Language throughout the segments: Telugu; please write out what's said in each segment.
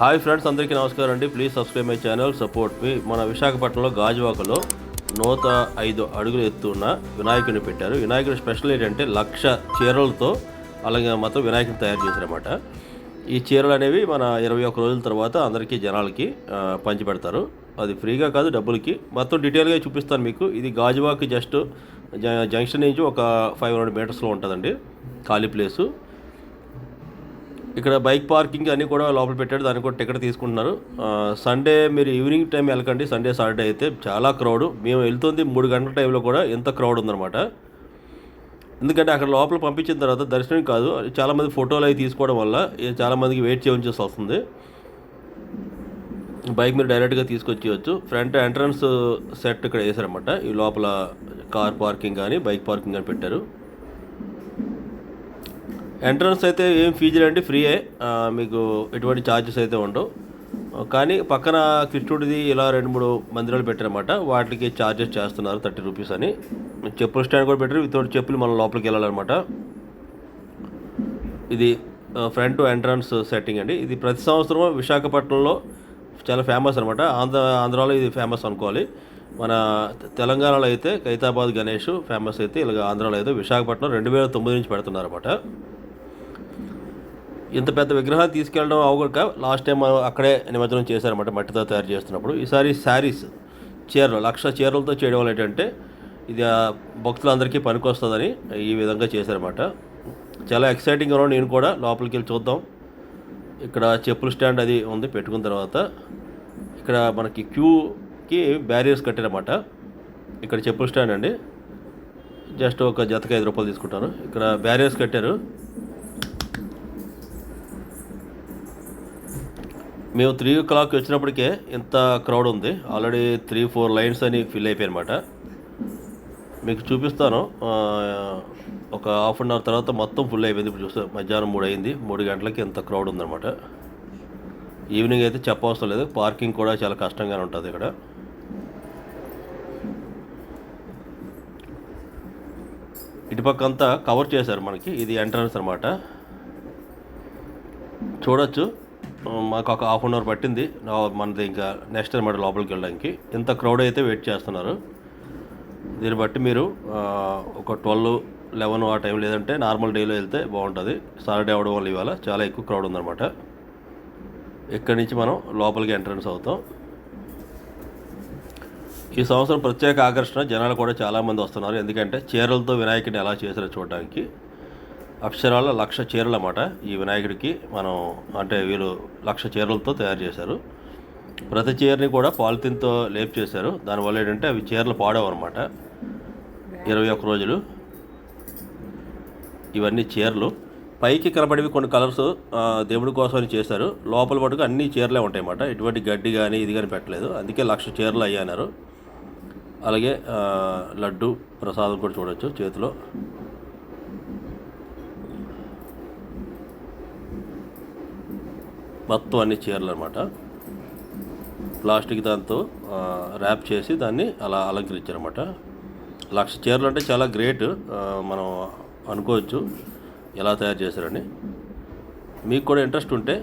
హాయ్ ఫ్రెండ్స్, అందరికీ నమస్కారం అండి. Please subscribe my channel, support me. మన విశాఖపట్నంలో గాజువాకలో 105 అడుగులు ఎత్తున్న వినాయకుడిని పెట్టారు. వినాయకుడి స్పెషల్ ఏంటంటే 1,00,000 చీరలతో అలాగే మాత్రం వినాయకుడిని తయారు చేశారన్నమాట. ఈ చీరలు అనేవి మన 21 రోజుల తర్వాత అందరికీ జనాలకి పంచిపెడతారు. అది ఫ్రీగా కాదు, డబ్బులకి. మొత్తం డీటెయిల్గా చూపిస్తాను మీకు. ఇది గాజువాక్ జస్ట్ జంక్షన్ నుంచి ఒక 500 మీటర్స్లో ఉంటుందండి ఖాళీ ప్లేసు. ఇక్కడ బైక్ పార్కింగ్ అన్నీ కూడా లోపల పెట్టాడు, దానికి కూడా టికెట్ తీసుకుంటున్నారు. సండే మీరు ఈవినింగ్ టైం వెళ్ళకండి, సండే సాటర్డే అయితే చాలా క్రౌడ్. మేము వెళ్తుంది 3 గంటల టైంలో కూడా ఎంత క్రౌడ్ ఉందన్నమాట. ఎందుకంటే అక్కడ లోపల పంపించిన తర్వాత దర్శనం కాదు, చాలామంది ఫోటోలు అవి తీసుకోవడం వల్ల చాలామందికి వెయిట్ చేయాల్సి వస్తుంది. బైక్ మీరు డైరెక్ట్గా తీసుకొచ్చేయచ్చు. ఫ్రంట్ ఎంట్రన్స్ సెట్ ఇక్కడ వేసారన్నమాట. ఈ లోపల కార్ పార్కింగ్ కానీ బైక్ పార్కింగ్ కానీ పెట్టారు. ఎంట్రన్స్ అయితే ఏం ఫీజు అండి, ఫ్రీయే, మీకు ఎటువంటి ఛార్జెస్ అయితే ఉండవు. కానీ పక్కన కృష్ణుడిది ఇలా 2-3 మందిరాలు పెట్టారన్నమాట. వాటికి ఛార్జెస్ చేస్తున్నారు 30 రూపీస్ అని. చెప్పుల స్టాండ్ కూడా పెట్టారు, వితౌట్ చెప్పులు మనం లోపలికి వెళ్ళాలన్నమాట. ఇది ఫ్రంట్ ఎంట్రన్స్ సెట్టింగ్ అండి. ఇది ప్రతి సంవత్సరం విశాఖపట్నంలో చాలా ఫేమస్ అనమాట. ఆంధ్రాలో ఇది ఫేమస్ అనుకోవాలి. మన తెలంగాణలో అయితే ఖైతాబాద్ గణేష్ ఫేమస్ అయితే, ఇలాగ ఆంధ్రాలో అయితే విశాఖపట్నం 2009 నుంచి పెడుతున్నారన్నమాట. ఇంత పెద్ద విగ్రహాలు తీసుకెళ్ళడం అవక లాస్ట్ టైం అక్కడే నిమజ్జనం చేశారన్నమాట, మట్టితో తయారు చేస్తున్నప్పుడు. ఈసారి శారీస్ చీరలు 1,00,000 చీరలతో చేయడం వల్ల ఏంటంటే ఇది భక్తులందరికీ పనికొస్తుందని ఈ విధంగా చేశారన్నమాట. చాలా ఎక్సైటింగ్గా ఉన్నాను నేను కూడా. లోపలికి వెళ్ళి చూద్దాం. ఇక్కడ చెప్పుల స్టాండ్ అది ఉంది. పెట్టుకున్న తర్వాత ఇక్కడ మనకి క్యూకి బ్యారియర్స్ కట్టారన్నమాట. ఇక్కడ చెప్పుల స్టాండ్ అండి, జస్ట్ ఒక జతకి 5 రూపాయలు తీసుకుంటారు. ఇక్కడ బ్యారియర్స్ కట్టారు. మేము 3 o'clock వచ్చినప్పటికే ఇంత క్రౌడ్ ఉంది. ఆల్రెడీ 3-4 లైన్స్ అని ఫిల్ అయిపోయాయి అనమాట. మీకు చూపిస్తాను. ఒక హాఫ్ అన్ అవర్ తర్వాత మొత్తం ఫుల్ అయిపోయింది. ఇప్పుడు చూస్తే మధ్యాహ్నం 3 అయింది. 3 గంటలకి ఎంత క్రౌడ్ ఉందన్నమాట. ఈవినింగ్ అయితే చెప్పవసరం లేదు. పార్కింగ్ కూడా చాలా కష్టంగానే ఉంటుంది ఇక్కడ. ఇటుపక్క అంతా కవర్ చేశారు మనకి. ఇది ఎంట్రన్స్ అనమాట. చూడొచ్చు. మాకు ఒక హాఫ్ అన్ అవర్ పట్టింది మనది ఇంకా నెక్స్ట్ అనమాట లోపలికి వెళ్ళడానికి. ఇంత క్రౌడ్ అయితే వెయిట్ చేస్తున్నారు. దీన్ని బట్టి మీరు ఒక 12-11 ఆ టైం, లేదంటే నార్మల్ డేలో వెళ్తే బాగుంటుంది. సాటర్డే అవడం వల్ల ఇవాళ చాలా ఎక్కువ క్రౌడ్ ఉందన్నమాట. ఇక్కడి నుంచి మనం లోపలికి ఎంట్రన్స్ అవుతాం. ఈ సంవత్సరం ప్రత్యేక ఆకర్షణ, జనాలు కూడా చాలామంది వస్తున్నారు. ఎందుకంటే చీరలతో వినాయకుడిని ఎలా చేశారో చూడడానికి. అక్షరాల 1,00,000 చీరలు అన్నమాట ఈ వినాయకుడికి. మనం అంటే వీళ్ళు 1,00,000 చీరలతో తయారు చేశారు. ప్రతి చీరని కూడా పాలిథిన్తో లేప్ చేశారు. దానివల్ల ఏంటంటే అవి చీరలు పాడవు అనమాట. 21 రోజులు ఇవన్నీ చీరలు. పైకి కనబడేవి కొన్ని కలర్స్ దేవుడి కోసమని చేశారు. లోపల మటుకు అన్ని చీరలే ఉంటాయి అన్నమాట. ఎటువంటి గడ్డి కానీ ఇది కానీ పెట్టలేదు. అందుకే 1,00,000 చీరలు అయ్యన్నారు. అలాగే లడ్డు ప్రసాదం కూడా చూడవచ్చు చేతిలో. మొత్తం అన్ని చీరలు అనమాట. ప్లాస్టిక్ దాంతో ర్యాప్ చేసి దాన్ని అలా అలంకరించారన్నమాట. 1,00,000 చీరలు అంటే చాలా గ్రేట్. మనం అనుకోవచ్చు ఎలా తయారు చేశారని. మీకు కూడా ఇంట్రెస్ట్ ఉంటే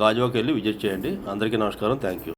గాజువాక్ వెళ్ళి విజిట్ చేయండి. అందరికీ నమస్కారం. Thank you.